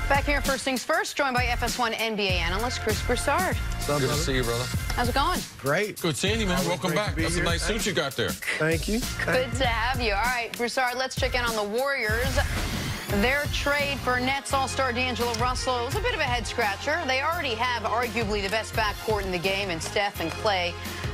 Back here, First Things First, joined by FS1 NBA analyst Chris Broussard. Good to see you, brother. How's it going? Great. Good seeing you, man. Welcome back. That's a nice suit you got there. Thank you. Good to have you. All right, Broussard, let's check in on the Warriors. Their trade for Nets All-Star D'Angelo Russell was a bit of a head-scratcher. They already have arguably the best backcourt in the game in Steph and Clay,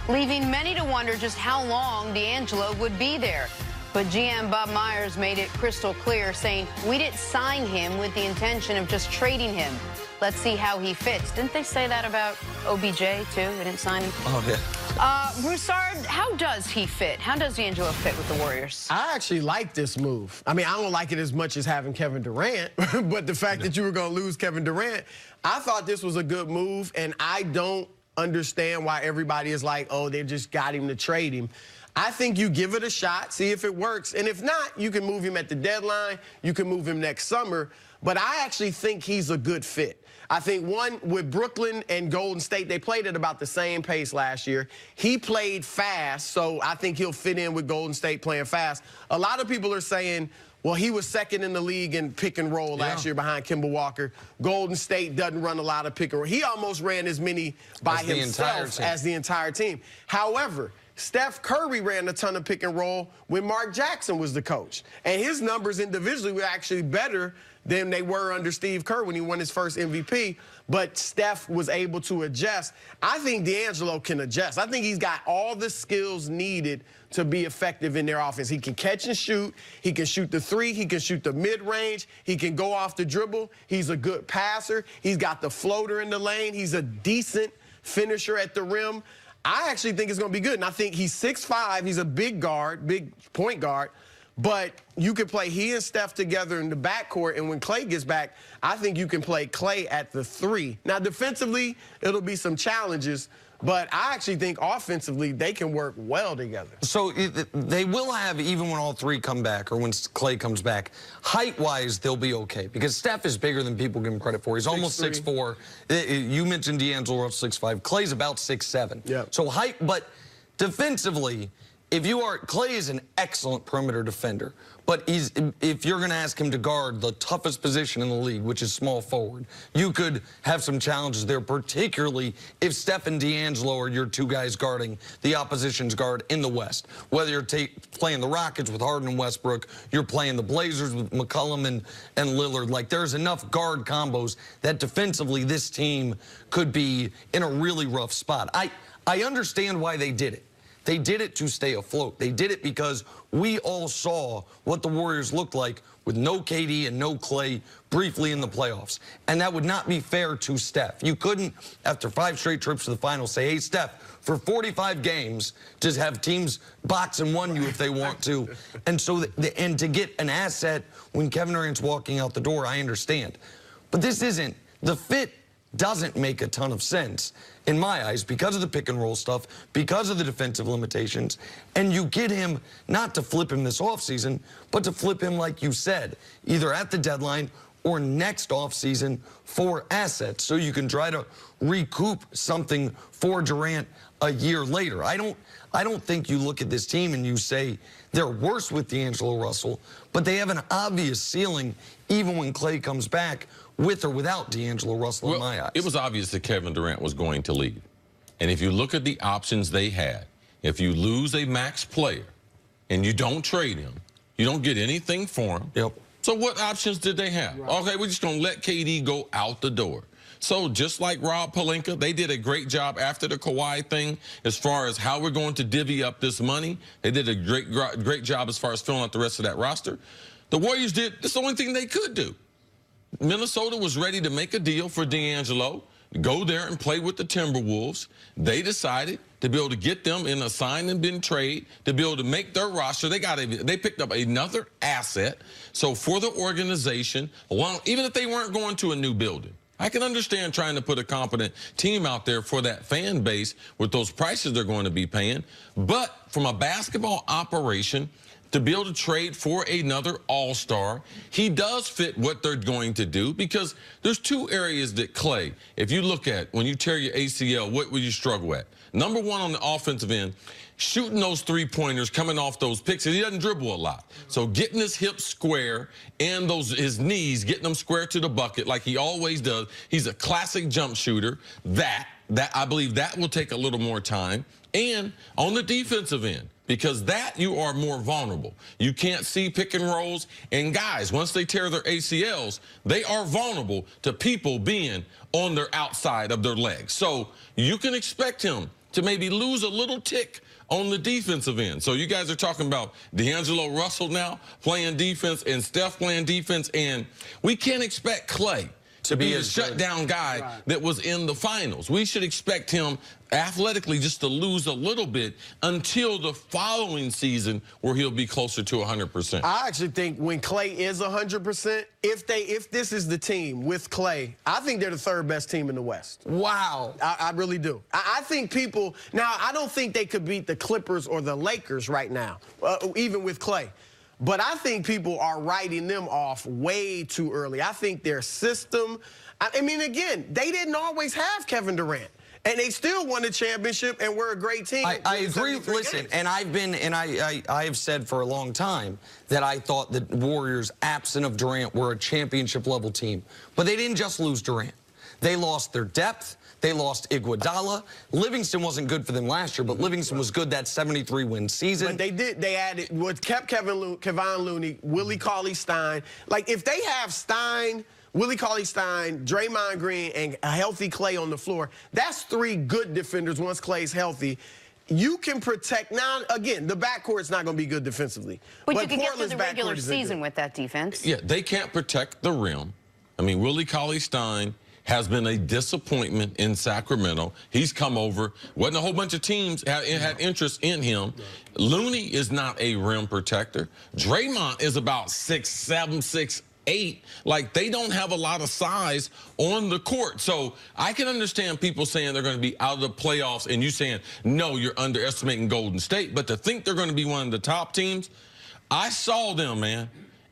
leaving many to wonder just how long D'Angelo would be there. But GM Bob Myers made it crystal clear, saying, we didn't sign him with the intention of just trading him. Let's see how he fits. Didn't they say that about OBJ, too? They didn't sign him? Oh, yeah. Broussard, how does he fit? How does D'Angelo fit with the Warriors? I actually like this move. I mean, I don't like it as much as having Kevin Durant, but the fact that you were going to lose Kevin Durant, I thought this was a good move, and I don't understand why everybody is like, oh, they just got him to trade him. I think you give it a shot, see if it works. And if not, you can move him at the deadline. You can move him next summer. But I actually think he's a good fit. I think, one, with Brooklyn and Golden State, they played at about the same pace last year. He played fast, so I think he'll fit in with Golden State playing fast. A lot of people are saying, well, he was second in the league in pick and roll last year behind Kemba Walker. Golden State doesn't run a lot of pick and roll. He almost ran as many by himself as the entire team. However, Steph Curry ran a ton of pick and roll when Mark Jackson was the coach. And his numbers individually were actually better than they were under Steve Kerr when he won his first MVP. But Steph was able to adjust. I think D'Angelo can adjust. I think he's got all the skills needed to be effective in their offense. He can catch and shoot. He can shoot the three. He can shoot the mid-range. He can go off the dribble. He's a good passer. He's got the floater in the lane. He's a decent finisher at the rim. I actually think it's going to be good. And I think he's 6'5". He's a big guard, big point guard. But you could play he and Steph together in the backcourt, and when Clay gets back, I think you can play Clay at the three. Now, defensively, it'll be some challenges, but I actually think offensively they can work well together. So they will have, even when all three come back or when Clay comes back, height-wise, they'll be okay because Steph is bigger than people give him credit for. He's almost 6'4". You mentioned D'Angelo Russell 6'5". Clay's about 6'7". Yeah. So height, but defensively, Clay is an excellent perimeter defender, but if you're going to ask him to guard the toughest position in the league, which is small forward, you could have some challenges there, particularly if Steph and D'Angelo are your two guys guarding the opposition's guard in the West. Whether you're playing the Rockets with Harden and Westbrook, you're playing the Blazers with McCollum and Lillard. Like, there's enough guard combos that defensively this team could be in a really rough spot. I understand why they did it. They did it to stay afloat. They did it because we all saw what the Warriors looked like with no KD and no Clay briefly in the playoffs. And that would not be fair to Steph. You couldn't, after 5 straight trips to the finals, say, hey, Steph, for 45 games, just have teams box and one you if they want to. And so, and to get an asset when Kevin Durant's walking out the door, I understand. But this isn't, the fit doesn't make a ton of sense in my eyes because of the pick and roll stuff, because of the defensive limitations, and you get him not to flip him this offseason, but to flip him, like you said, either at the deadline or next offseason for assets so you can try to recoup something for Durant a year later. I don't think you look at this team and you say they're worse with D'Angelo Russell, but they have an obvious ceiling even when Clay comes back, with or without D'Angelo Russell in my eyes. It was obvious that Kevin Durant was going to leave. And if you look at the options they had, if you lose a max player and you don't trade him, you don't get anything for him. Yep. So what options did they have? Right. Okay, we're just going to let KD go out the door. So just like Rob Pelinka, they did a great job after the Kawhi thing as far as how we're going to divvy up this money. They did a great job as far as filling out the rest of that roster. The Warriors did, it's the only thing they could do. Minnesota was ready to make a deal for D'Angelo, go there and play with the Timberwolves. They decided to be able to get them in a sign and bin trade, to be able to make their roster. They picked up another asset. So for the organization, even if they weren't going to a new building, I can understand trying to put a competent team out there for that fan base with those prices they're going to be paying. But from a basketball operation, to be able to trade for another all-star. He does fit what they're going to do because there's two areas that Clay, if you look at when you tear your ACL, what will you struggle at? Number one on the offensive end, shooting those three-pointers, coming off those picks. He doesn't dribble a lot. So getting his hips square and his knees, getting them square to the bucket like he always does. He's a classic jump shooter. That I believe that will take a little more time. And on the defensive end, because that you are more vulnerable. You can't see pick and rolls. And guys, once they tear their ACLs, they are vulnerable to people being on their outside of their legs. So you can expect him to maybe lose a little tick on the defensive end. So you guys are talking about D'Angelo Russell now playing defense and Steph playing defense. And we can't expect Clay to be a shutdown guy that was in the finals. We should expect him athletically just to lose a little bit until the following season where he'll be closer to 100%. I actually think when Clay is 100%, if this is the team with Clay, I think they're the third best team in the West. Wow. I really do. I think people, now I don't think they could beat the Clippers or the Lakers right now, even with Clay. But I think people are writing them off way too early. I think their system, I mean, again, they didn't always have Kevin Durant. And they still won the championship and were a great team. I agree. Listen, and I have said for a long time that I thought that Warriors, absent of Durant, were a championship-level team. But they didn't just lose Durant. They lost their depth. They lost Iguodala. Livingston wasn't good for them last year, but Livingston was good that 73-win season. But they added what kept Kevon Looney, Willie Cauley-Stein. Like, if they have Stein, Willie Cauley-Stein, Draymond Green, and a healthy Clay on the floor, that's three good defenders once Clay's healthy. You can protect. Now, again, the backcourt's not going to be good defensively. But you can get through the regular season with that defense. Yeah, they can't protect the rim. I mean, Willie Cauley-Stein has been a disappointment in Sacramento. He's come over. Wasn't a whole bunch of teams had interest in him. Looney is not a rim protector. Draymond is about 6'7", 6'8". Like, they don't have a lot of size on the court. So I can understand people saying they're going to be out of the playoffs and you saying, no, you're underestimating Golden State. But to think they're going to be one of the top teams, I saw them, man.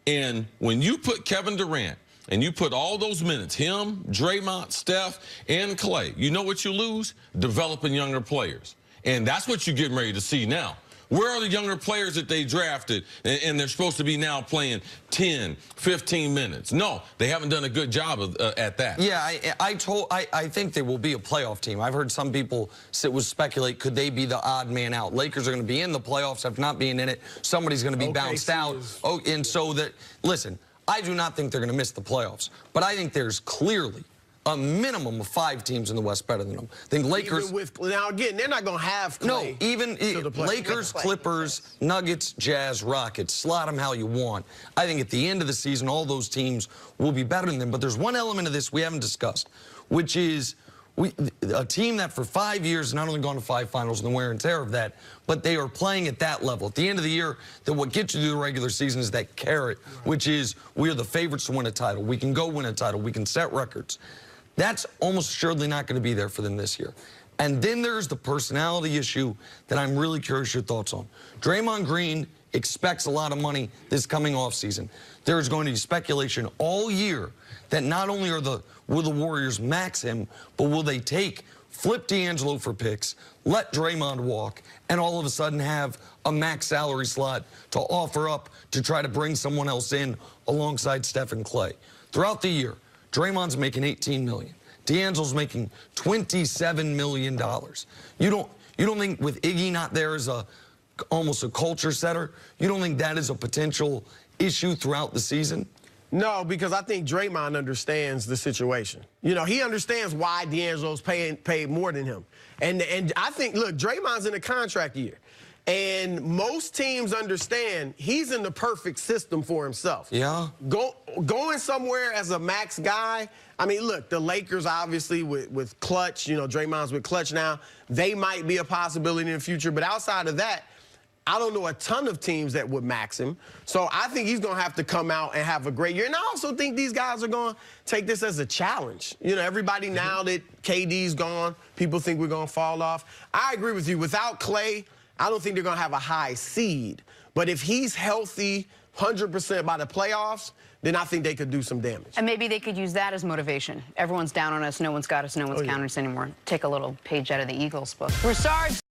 And when you put Kevin Durant, and you put all those minutes, him, Draymond, Steph, and Clay, you know what you lose? Developing younger players. And that's what you're getting ready to see now. Where are the younger players that they drafted and they're supposed to be now playing 10, 15 minutes? No, they haven't done a good job at that. Yeah, I think they will be a playoff team. I've heard some people speculate, could they be the odd man out? Lakers are going to be in the playoffs after not being in it. Somebody's going to be bounced out. Oh, and so that, listen, I do not think they're going to miss the playoffs, but I think there's clearly a minimum of 5 teams in the West better than them. I think Lakers. Now, again, they're not going to have Clay. No, even Lakers, Clippers, Nuggets, Jazz, Rockets, slot them how you want. I think at the end of the season, all those teams will be better than them. But there's one element of this we haven't discussed, which is a team that for 5 years has not only gone to 5 finals and the wear and tear of that, but they are playing at that level. At the end of the year, that what gets you through the regular season is that carrot, which is we are the favorites to win a title. We can go win a title. We can set records. That's almost assuredly not going to be there for them this year. And then there's the personality issue that I'm really curious your thoughts on. Draymond Green expects a lot of money this coming offseason. There is going to be speculation all year that not only will the Warriors max him, but will they flip D'Angelo for picks, let Draymond walk, and all of a sudden have a max salary slot to offer up to try to bring someone else in alongside Steph and Clay. Throughout the year, Draymond's making $18 million. D'Angelo's making $27 million. You don't think with Iggy not there as almost a culture setter, you don't think that is a potential issue throughout the season? No, because I think Draymond understands the situation. You know, he understands why D'Angelo's paid more than him. And I think, look, Draymond's in a contract year. And most teams understand he's in the perfect system for himself. Yeah. Going somewhere as a max guy, I mean, look, the Lakers obviously with Clutch, you know, Draymond's with Clutch now. They might be a possibility in the future. But outside of that, I don't know a ton of teams that would max him. So I think he's going to have to come out and have a great year. And I also think these guys are going to take this as a challenge. You know, everybody now that KD's gone, people think we're going to fall off. I agree with you. Without Clay, I don't think they're going to have a high seed. But if he's healthy 100% by the playoffs, then I think they could do some damage. And maybe they could use that as motivation. Everyone's down on us. No one's got us. No one's counting us anymore. Take a little page out of the Eagles book. Broussard